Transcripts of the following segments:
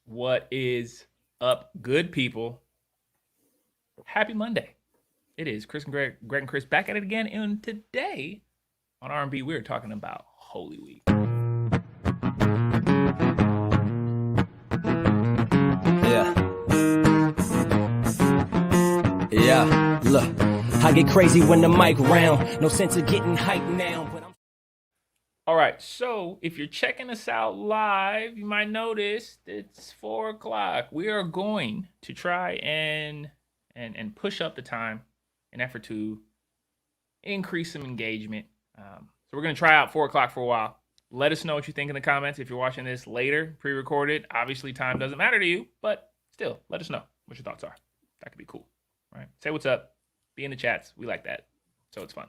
What is up, good people? Happy Monday. It is Chris and Greg and Chris back at it again. And today on R&B, we're talking about Holy Week. Yeah, look, I get crazy when the mic round. No sense of getting hyped now. All right, so if you're checking us out live, you might notice it's 4 o'clock. We are going to try and push up the time in effort to increase some engagement. So we're going to try out 4 o'clock for a while. Let us know what you think in the comments. If you're watching this later, pre-recorded, obviously time doesn't matter to you, but still, let us know what your thoughts are. That could be cool. Right? Say what's up. Be in the chats. We like that. So it's fun.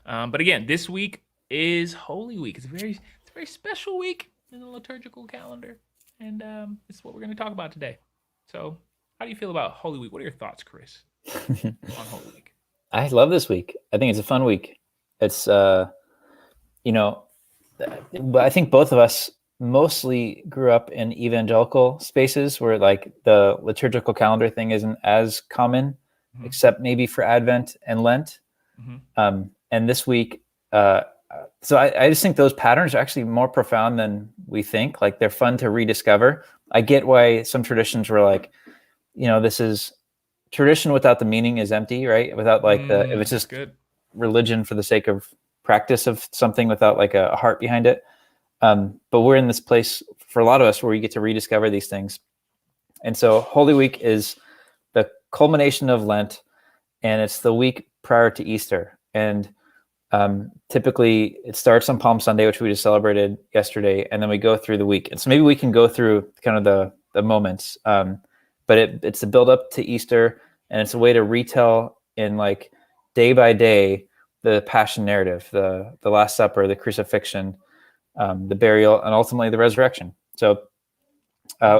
But again, this week is Holy Week. It's a very special week in the liturgical calendar. And it's what we're going to talk about today. So how do you feel about Holy Week? What are your thoughts, Chris, on Holy Week? I love this week. I think it's a fun week. It's, but I think both of us mostly grew up in evangelical spaces where like the liturgical calendar thing isn't as common, except maybe for Advent and Lent. And this week, so I just think those patterns are actually more profound than we think. Like they're fun to rediscover. I get why some traditions were like, this is tradition without the meaning is empty, right? Without like if it's just good religion for the sake of practice of something without like a heart behind it. But we're in this place for a lot of us where we get to rediscover these things. And so Holy Week is the culmination of Lent, and it's the week prior to Easter. And typically it starts on Palm Sunday, which we just celebrated yesterday, and then we go through the week. And so maybe we can go through kind of the moments. But it's the build up to Easter, and it's a way to retell in like day by day the Passion narrative, the Last Supper, the crucifixion, the burial, and ultimately the resurrection. So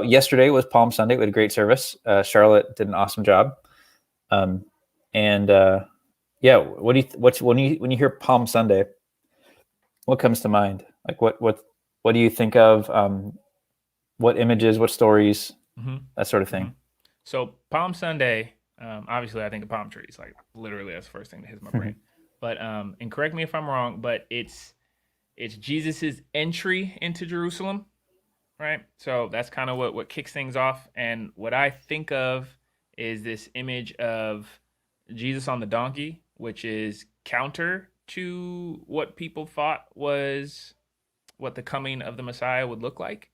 yesterday was Palm Sunday. We had a great service. Charlotte did an awesome job. When you hear Palm Sunday, what comes to mind? Like what do you think of? What images? What stories? That sort of thing. So Palm Sunday, obviously I think of palm trees. Like literally, that's the first thing that hits my brain. But and correct me if I'm wrong, but it's Jesus's entry into Jerusalem, right? So that's kind of what kicks things off. And what I think of is this image of Jesus on the donkey, which is counter to what people thought was what the coming of the Messiah would look like.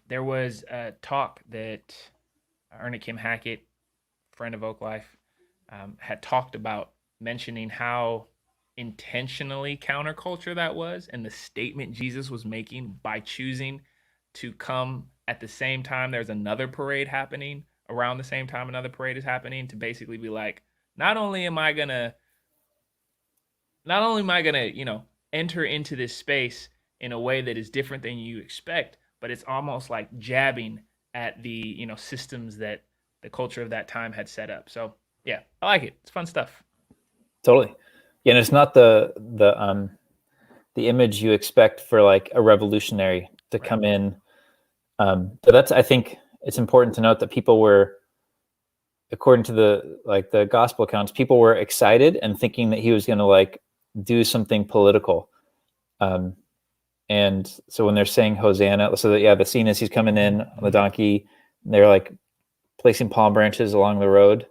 There was a talk that Erna Kim Hackett, friend of Oak Life, had talked about, mentioning how intentionally counterculture that was, and the statement Jesus was making by choosing to come at the same time there's another parade happening, around the same time another parade is happening, to basically be like, not only am I gonna enter into this space in a way that is different than you expect, but it's almost like jabbing at the systems that the culture of that time had set up. So yeah, I like it. It's fun stuff. Totally. Yeah, and it's not the image you expect for like a revolutionary to come in. But I think it's important to note that people were, according to the gospel accounts, people were excited and thinking that he was going to like do something political. And so when they're saying Hosanna, so that, the scene is he's coming in on the donkey, and they're like placing palm branches along the road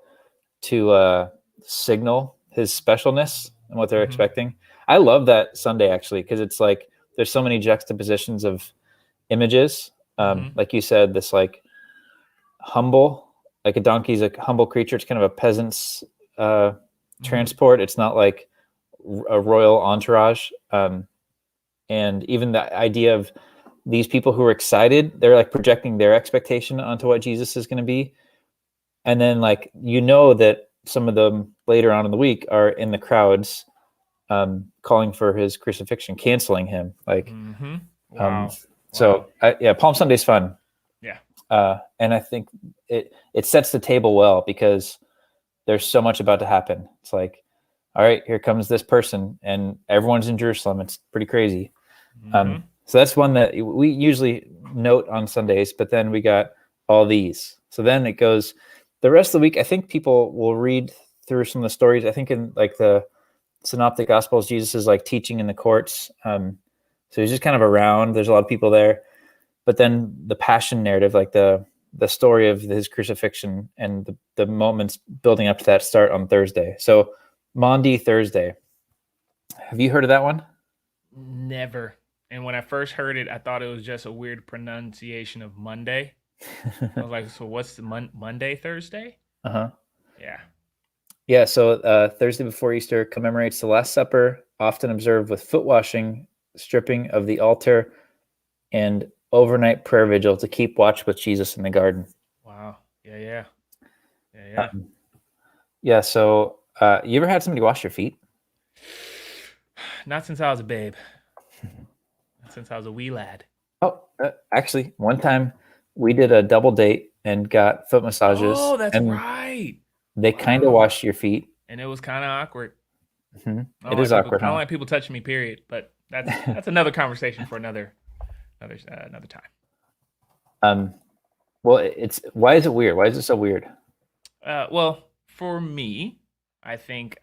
to signal his specialness and what they're expecting. I love that Sunday actually, because it's like there's so many juxtapositions of images. Like you said, this like humble, like a donkey's a humble creature. It's kind of a peasant's transport. It's not like a royal entourage. And even the idea of these people who are excited, they're like projecting their expectation onto what Jesus is going to be. And then like, that some of them later on in the week are in the crowds calling for his crucifixion, canceling him. Like, Wow. So Palm Sunday's fun. Yeah. And I think it sets the table well because there's so much about to happen. It's like, all right, here comes this person and everyone's in Jerusalem. It's pretty crazy. So that's one that we usually note on Sundays, but then we got all these. So then it goes the rest of the week. I think people will read through some of the stories. I think in like the Synoptic Gospels, Jesus is like teaching in the courts. So he's just kind of around. There's a lot of people there. But then the passion narrative, like the story of his crucifixion and the moments building up to that start on Thursday. So Maundy Thursday. Have you heard of that one? Never. And when I first heard it, I thought it was just a weird pronunciation of Monday. I was like, so what's the Monday, Thursday? Uh-huh. Yeah. Yeah, so Thursday before Easter commemorates the Last Supper, often observed with foot washing, stripping of the altar, and overnight prayer vigil to keep watch with Jesus in the garden. Wow. Yeah. Yeah, so you ever had somebody wash your feet? Not since I was a babe. Not since I was a wee lad. Oh, actually, one time we did a double date and got foot massages. Oh, that's and right. They kind of wash your feet. And it was kind of awkward. It is awkward. I don't like people touching me, period. But that's another conversation for another time. Well, why is it weird? Why is it so weird? Well, for me, I think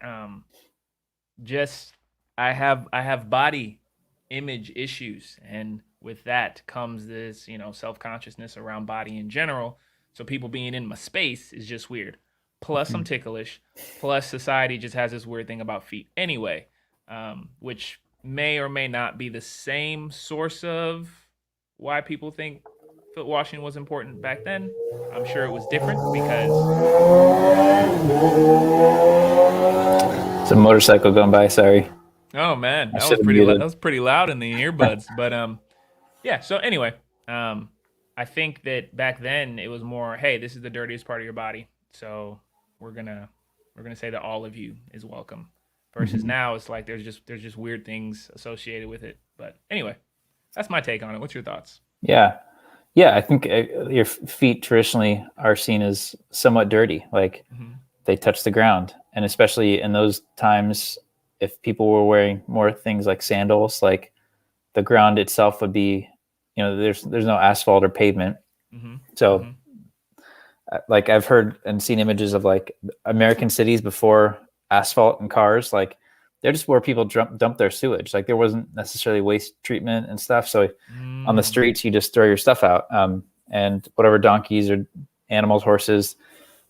just I have body image issues, and with that comes this, self-consciousness around body in general. So people being in my space is just weird. Plus I'm ticklish. Plus society just has this weird thing about feet anyway, which may or may not be the same source of why people think foot washing was important back then. I'm sure it was different because it's a motorcycle going by. Sorry. Oh man, that was pretty loud in the earbuds. But yeah. So anyway, I think that back then it was more, hey, this is the dirtiest part of your body, so we're gonna say that all of you is welcome. Versus now, it's like there's just weird things associated with it. But anyway, that's my take on it. What's your thoughts? Yeah, I think your feet traditionally are seen as somewhat dirty, like they touch the ground, and especially in those times, if people were wearing more things like sandals, like the ground itself would be, there's no asphalt or pavement, so. Like I've heard and seen images of like American cities before asphalt and cars, like they're just where people dump their sewage. Like there wasn't necessarily waste treatment and stuff. So on the streets, you just throw your stuff out. And whatever donkeys or animals, horses,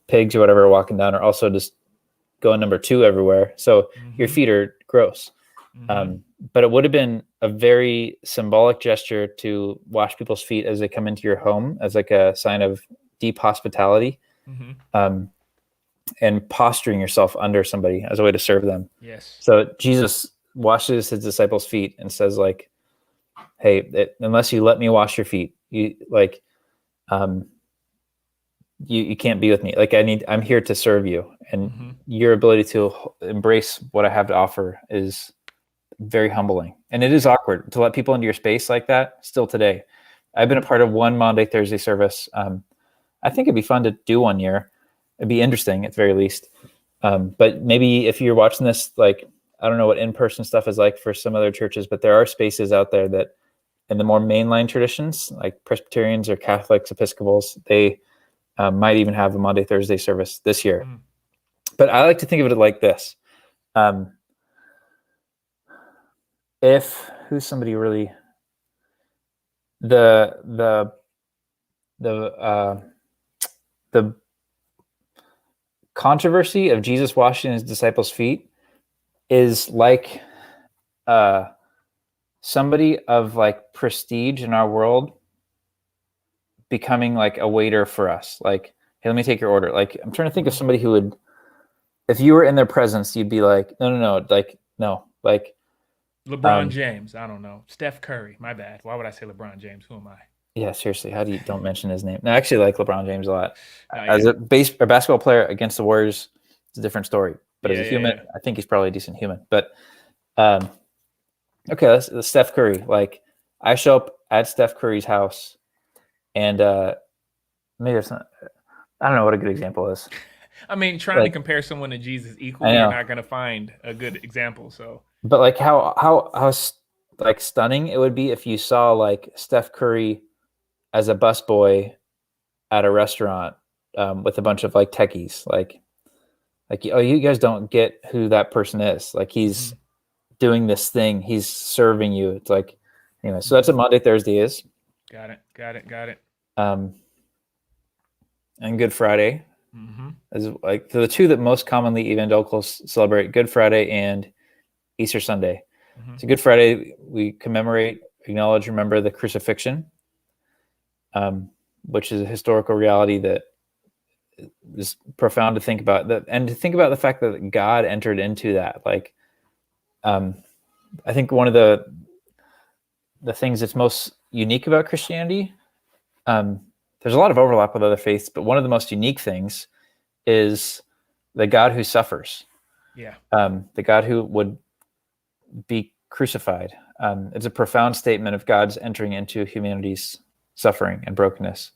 pigs or whatever are walking down are also just going number 2 everywhere. So your feet are gross. But it would have been a very symbolic gesture to wash people's feet as they come into your home as like a sign of deep hospitality, and posturing yourself under somebody as a way to serve them. Yes. So Jesus washes his disciples' feet and says, like, "Hey, unless you let me wash your feet, you can't be with me. Like I'm here to serve you, and your ability to embrace what I have to offer is very humbling. And it is awkward to let people into your space like that still today. I've been a part of one Maundy Thursday service. I think it'd be fun to do one year. It'd be interesting at the very least. But maybe if you're watching this, like, I don't know what in-person stuff is like for some other churches, but there are spaces out there that in the more mainline traditions, like Presbyterians or Catholics, Episcopals, they might even have a Maundy Thursday service this year. But I like to think of it like this. Who's somebody really, the controversy of Jesus washing his disciples' feet is like somebody of like prestige in our world becoming like a waiter for us. Like, hey, let me take your order. Like, I'm trying to think of somebody who would, if you were in their presence, you'd be like, no, like, no, like LeBron James. I don't know. Steph Curry. My bad. Why would I say LeBron James? Who am I? Yeah, seriously. How do you don't mention his name? No, I actually like LeBron James a lot. As a basketball player against the Warriors, it's a different story. But as a human, I think he's probably a decent human. But okay, that's Steph Curry. Like, I show up at Steph Curry's house, and maybe it's not. I don't know what a good example is. I mean, trying to compare someone to Jesus equally, you're not going to find a good example. So, but like how like stunning it would be if you saw like Steph Curry as a busboy at a restaurant with a bunch of like techies, like, oh, you guys don't get who that person is. Like he's doing this thing, he's serving you. It's like, anyway, so that's what Monday, Thursday is. Got it. And Good Friday Mm-hmm. is like the two that most commonly evangelicals celebrate: Good Friday and Easter Sunday. Mm-hmm. So Good Friday, we commemorate, acknowledge, remember the crucifixion, which is a historical reality that is profound to think about, that, and to think about the fact that God entered into that. Like, I think one of the things that's most unique about Christianity, there's a lot of overlap with other faiths, but one of the most unique things is the God who suffers. Yeah. The God who would be crucified. It's a profound statement of God's entering into humanity's suffering and brokenness.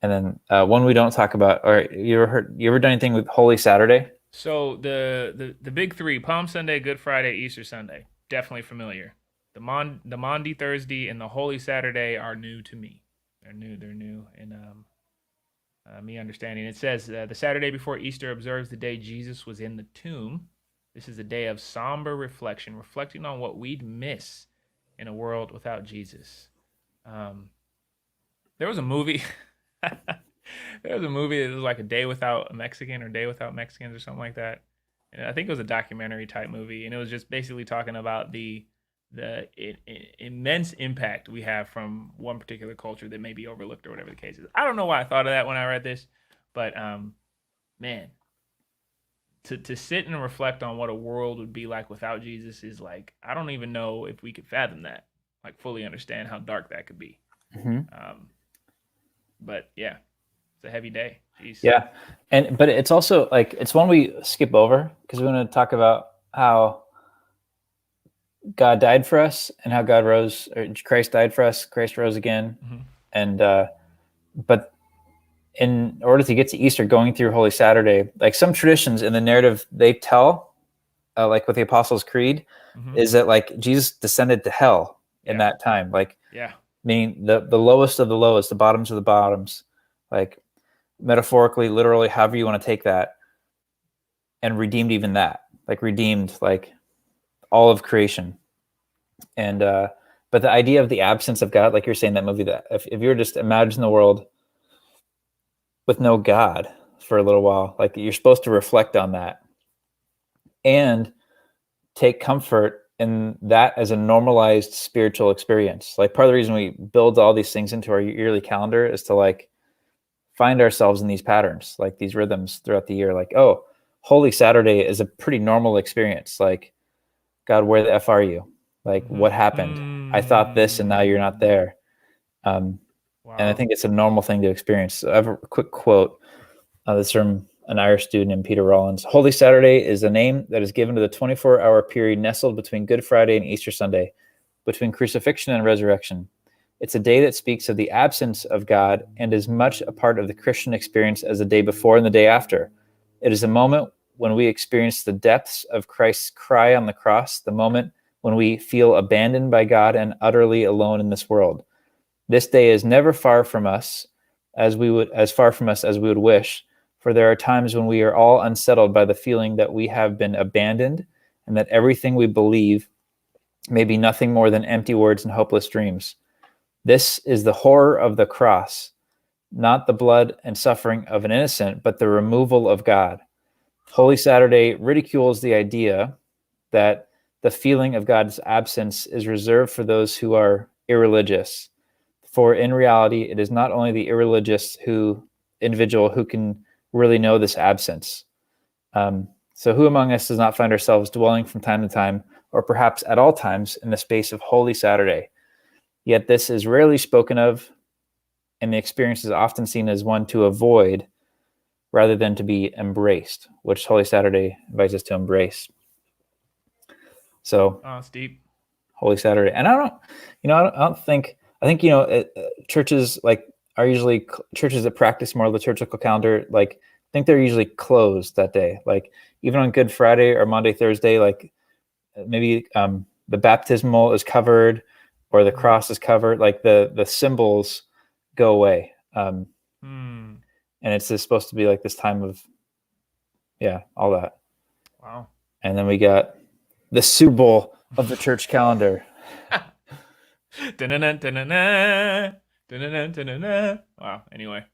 And then one we don't talk about, or you ever done anything with Holy Saturday? So the big three: Palm Sunday, Good Friday, Easter Sunday. Definitely familiar. The Maundy Thursday and the Holy Saturday are new to me. They're new, and me understanding. It says the Saturday before Easter observes the day Jesus was in the tomb. This is a day of somber reflection, reflecting on what we'd miss in a world without Jesus. There was a movie. There was a movie that was like A Day Without a Mexican or Day Without Mexicans or something like that. And I think it was a documentary type movie, and it was just basically talking about the immense impact we have from one particular culture that may be overlooked or whatever the case is. I don't know why I thought of that when I read this, but man, to sit and reflect on what a world would be like without Jesus is like, I don't even know if we could fathom that, like fully understand how dark that could be. But yeah, it's a heavy day. Jeez. Yeah, but it's also like, it's one we skip over because we want to talk about how God died for us and how God rose, or Christ died for us. Christ rose again. And but in order to get to Easter, going through Holy Saturday, like some traditions in the narrative they tell, like with the Apostles' Creed, is that like Jesus descended to hell in that time, like meaning the lowest of the lowest, the bottoms of the bottoms, like metaphorically, literally, however you want to take that, and redeemed even that, like redeemed like all of creation. And but the idea of the absence of God, like you're saying, that movie, that if you were just imagine the world with no God for a little while, like you're supposed to reflect on that and take comfort in that as a normalized spiritual experience. Like part of the reason we build all these things into our yearly calendar is to like find ourselves in these patterns, like these rhythms throughout the year. Like, oh, Holy Saturday is a pretty normal experience. Like, God, where the F are you? Like, what happened? I thought this and now you're not there. Wow. And I think it's a normal thing to experience. So I have a quick quote. This is from an Irish student named Peter Rollins. Holy Saturday is the name that is given to the 24-hour period nestled between Good Friday and Easter Sunday, between crucifixion and resurrection. It's a day that speaks of the absence of God and is much a part of the Christian experience as the day before and the day after. It is a moment when we experience the depths of Christ's cry on the cross, the moment when we feel abandoned by God and utterly alone in this world. This day is never far from us, as far from us as we would wish, for there are times when we are all unsettled by the feeling that we have been abandoned and that everything we believe may be nothing more than empty words and hopeless dreams. This is the horror of the cross, not the blood and suffering of an innocent, but the removal of God. Holy Saturday ridicules the idea that the feeling of God's absence is reserved for those who are irreligious. For in reality, it is not only the irreligious individual who can really know this absence. So who among us does not find ourselves dwelling from time to time, or perhaps at all times, in the space of Holy Saturday? Yet this is rarely spoken of, and the experience is often seen as one to avoid rather than to be embraced, which Holy Saturday invites us to embrace. So, it's deep. Holy Saturday. And I think churches like are usually churches that practice more liturgical calendar, like I think they're usually closed that day. Like even on Good Friday or Maundy, Thursday, like maybe the baptismal is covered or the cross is covered, like the symbols go away. Hmm. And it's just supposed to be like this time of, all that. Wow. And then we got the Super Bowl of the church calendar. Dun-dun-dun, dun-dun-dun, dun-dun-dun, dun-dun-dun. Wow. Anyway,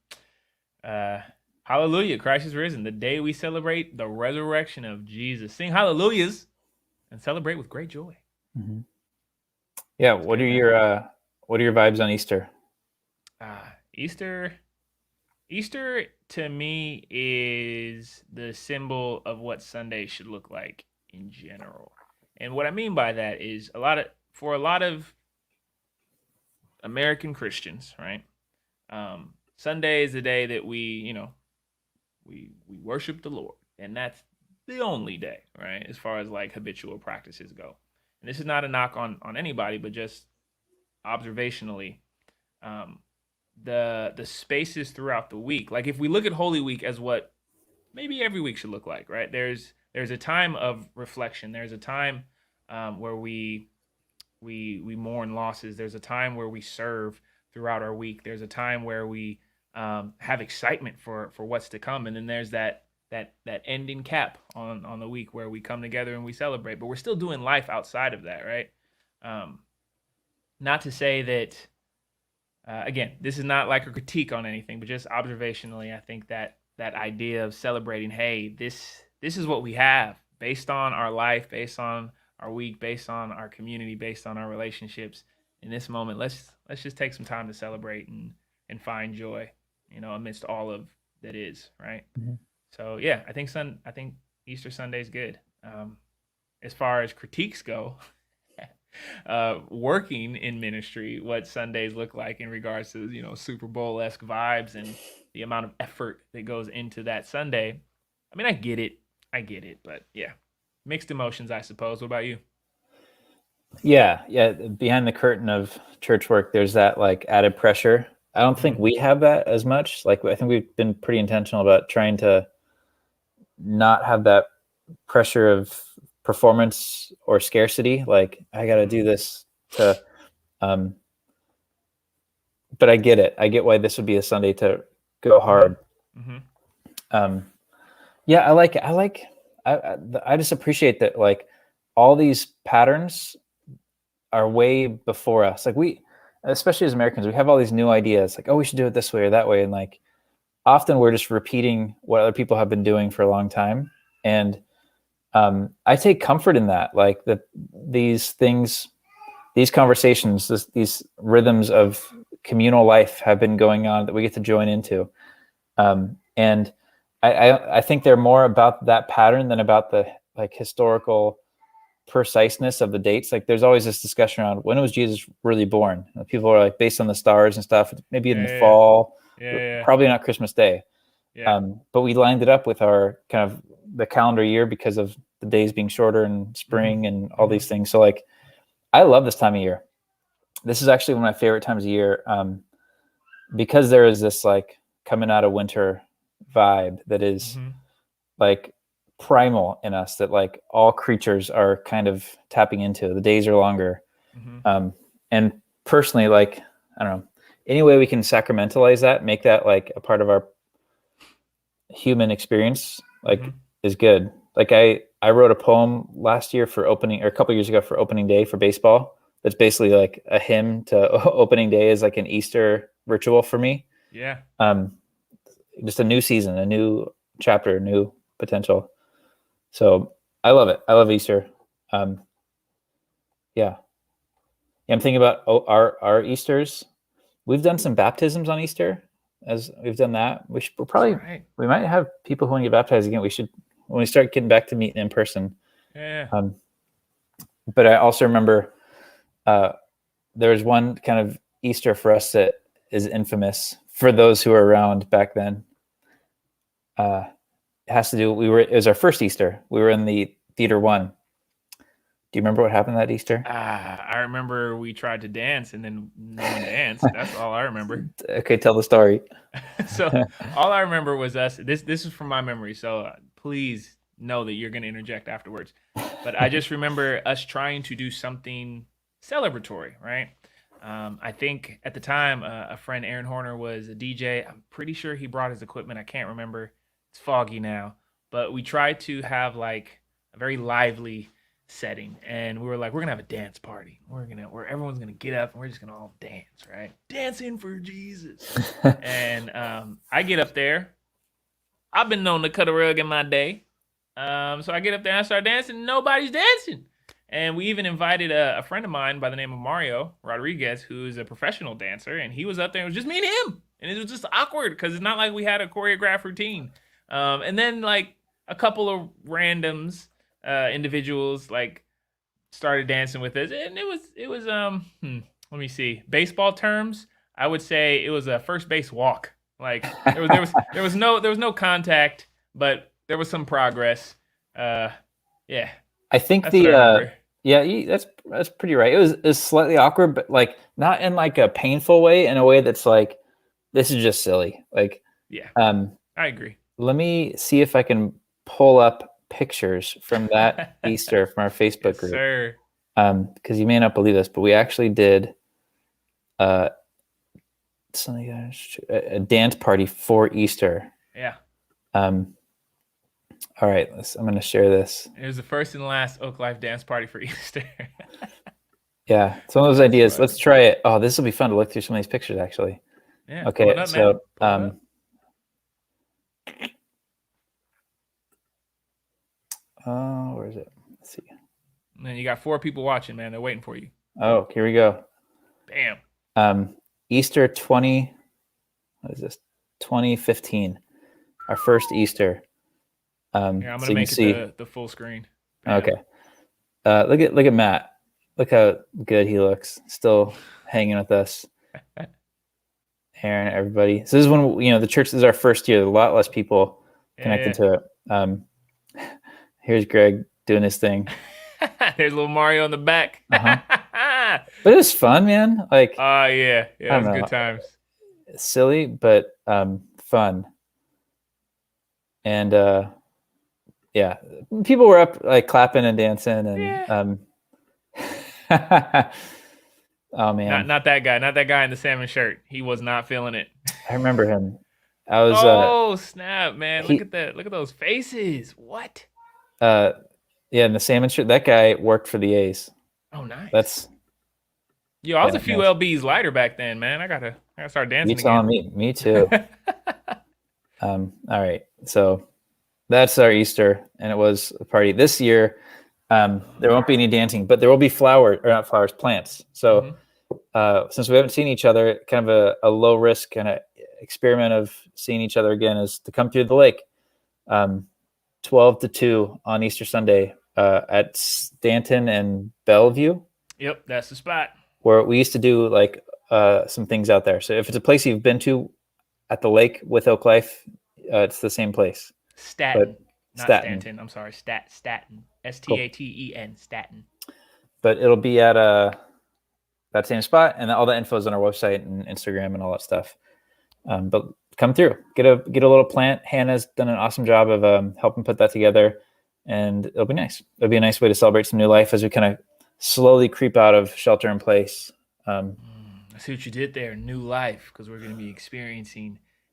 uh, hallelujah, Christ is risen. The day we celebrate the resurrection of Jesus. Sing hallelujahs and celebrate with great joy. Mm-hmm. Yeah. It's What good, are man. your vibes on Easter? Easter. Easter to me is the symbol of what Sunday should look like in general. And what I mean by that is for a lot of American Christians, right? Sunday is the day that we worship the Lord, and that's the only day, right? As far as like habitual practices go. And this is not a knock on anybody, but just observationally, um, the spaces throughout the week. Like if we look at Holy Week as what maybe every week should look like, right? There's a time of reflection. There's a time where we mourn losses. There's a time where we serve throughout our week. There's a time where we have excitement for what's to come, and then there's that ending cap on the week where we come together and we celebrate. But we're still doing life outside of that, right? Um, Not to say that again, this is not like a critique on anything, but just observationally, I think that idea of celebrating, hey, this is what we have based on our life, based on our week, based on our community, based on our relationships. In this moment, let's just take some time to celebrate and find joy, amidst all of that is, right? Mm-hmm. So yeah, I think Easter Sunday is good. As far as critiques go, working in ministry, what Sundays look like in regards to Super Bowl esque vibes and the amount of effort that goes into that Sunday. I mean, I get it, but yeah, mixed emotions, I suppose. What about you? Yeah. Behind the curtain of church work, there's that like added pressure. I don't think Mm-hmm. we have that as much. Like I think we've been pretty intentional about trying to not have that pressure of performance or scarcity. Like I got to Mm-hmm. do this to, um, but I get it. I get why this would be a Sunday to go Mm-hmm. hard. Mm-hmm. Um, yeah, I just appreciate that. Like all these patterns are way before us. Like especially as Americans, we have all these new ideas. Like, oh, we should do it this way or that way, and like often we're just repeating what other people have been doing for a long time. And I take comfort in that. Like that these things, these conversations, these rhythms of communal life have been going on that we get to join into. And I think they're more about that pattern than about the like historical preciseness of the dates. Like there's always this discussion around when was Jesus really born. People are like based on the stars and stuff, maybe in the Yeah, fall, yeah, yeah, probably not Christmas Day. yeah. But we lined it up with our kind of the calendar year because of the days being shorter and Mm-hmm. spring and all Mm-hmm. these things. So like I love this time of year. This is actually one of my favorite times of year, because there is this like coming out of winter vibe that is Mm-hmm. like primal in us, that like all creatures are kind of tapping into. The days are longer. Mm-hmm. And personally, like, I don't know, any way we can sacramentalize that, make that like a part of our human experience, Mm-hmm. like is good. Like I wrote a poem last year for opening, or a couple years ago for opening day for baseball. That's basically like a hymn to opening day is like an Easter ritual for me. Yeah. Um, just a new season, a new chapter, a new potential. So I love it. I love Easter. Um, yeah. I'm thinking about our Easters. We've done some baptisms on Easter, as we've done that. We'll That's probably, right. we might have people who want to get baptized again. We should, when we start getting back to meeting in person. Yeah. Um, but I also remember uh, there was one kind of Easter for us that is infamous for those who were around back then. It has to do, it was our first Easter. We were in the Theater One. Do you remember what happened that Easter? I remember we tried to dance and then no one danced. That's all I remember. Okay, tell the story. So all I remember was us. This is from my memory. So please know that you're going to interject afterwards. But I just remember us trying to do something celebratory, right? I think at the time, a friend, Aaron Horner, was a DJ. I'm pretty sure he brought his equipment. I can't remember. It's foggy now. But we tried to have like a very lively setting, and we were like, we're gonna have a dance party. Where everyone's gonna get up and we're just gonna all dance, right? Dancing for Jesus. And I get up there. I've been known to cut a rug in my day. So I get up there and I start dancing, and nobody's dancing. And we even invited a friend of mine by the name of Mario Rodriguez, who's a professional dancer, and he was up there. It was just me and him, and it was just awkward because it's not like we had a choreographed routine. And then like a couple of randoms, individuals, like started dancing with us, and let me see, baseball terms, I would say it was a first base walk. Like there was no contact, but there was some progress. Yeah, I think that's what I remember. that's pretty right. It was slightly awkward, but like not in like a painful way, in a way that's like, this is just silly. Like, Yeah, um, I agree. let me see if I can pull up pictures from that Easter from our Facebook Yes, group. sir. Because you may not believe this, but we actually did something, a dance party for Easter. Yeah, All right, I'm going to share this. it was the first and last Oak Life dance party for Easter. Yeah, some of those That's ideas. funny. Let's try it. Oh, this will be fun to look through some of these pictures, actually. Yeah, pull Okay, it up, man. Pull it up. Where is it? Let's see. And then you got 4 people watching, man. They're waiting for you. Oh, here we go. Bam. Easter 20. What is this? 2015. Our first Easter. Here, I'm so gonna you can make see. it the full screen. Bam. Okay. Look at Matt. Look how good he looks. Still hanging with us. Aaron, everybody. So this is when the church, this is our first year. A lot less people connected to it. Here's Greg doing his thing. There's little Mario in the back. But it was fun, man. Like, oh yeah, I it was don't good know. times. Silly, but fun. And yeah, people were up like clapping and dancing, and oh man, Not that guy. Not that guy in the salmon shirt. He was not feeling it. I remember him. I was Oh snap, man! he- Look at that! Look at those faces. What? yeah, in the salmon shirt. That guy worked for the A's. Oh nice. That's Yo, I was yeah, a few nice. lBs lighter back then, man. I gotta start dancing You telling again. me too. All right, so that's our Easter, and it was a party this year. There won't be any dancing, but there will be plants. So since we haven't seen each other, kind of a low risk kind of experiment of seeing each other again is to come through the lake, 12 to 2 on Easter Sunday at Stanton and Bellevue. Yep, that's the spot. Where we used to do like some things out there. So if it's a place you've been to at the lake with Oak Life, it's the same place. Staten, not Staten. Stanton. I'm sorry, Staten. Staten. Staten. But it'll be at that same spot, and all the info is on our website and Instagram and all that stuff. But come through, get a little plant. Hannah's done an awesome job of helping put that together, and it'll be nice. It'll be a nice way to celebrate some new life as we kind of slowly creep out of shelter in place. I see what you did there. New life, because we're going to be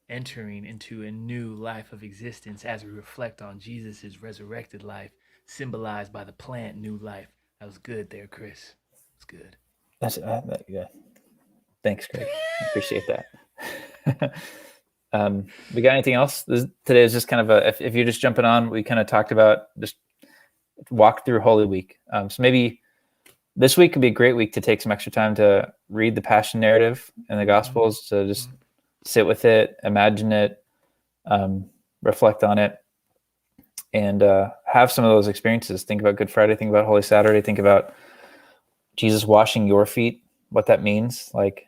entering into a new life of existence as we reflect on Jesus's resurrected life, symbolized by the plant new life. That was good there, Chris. It's good. That's yeah. Thanks, Greg. I appreciate that. We got anything else? Today is just kind of if you're just jumping on, we kind of talked about just walk through Holy Week. So maybe this week could be a great week to take some extra time to read the Passion narrative and the Gospels, to just sit with it, imagine it, reflect on it, and have some of those experiences. Think about Good Friday, think about Holy Saturday, think about Jesus washing your feet, what that means. Like,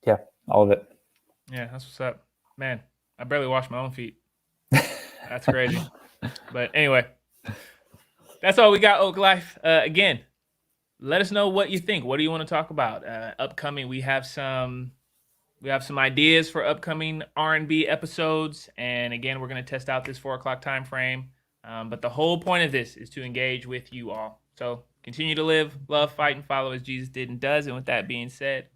yeah, all of it. Yeah, that's what's up. Man, I barely wash my own feet. That's crazy. But anyway, that's all we got, Oak Life. Again, let us know what you think. What do you want to talk about? Upcoming, we have some ideas for upcoming R&B episodes. And again, we're going to test out this 4 o'clock time frame. But the whole point of this is to engage with you all. So Continue to live, love, fight, and follow as Jesus did and does. And with that being said,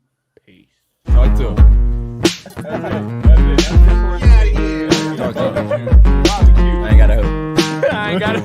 peace. Talk to him. That's it. Talk to him. I ain't got a hope. I ain't got it.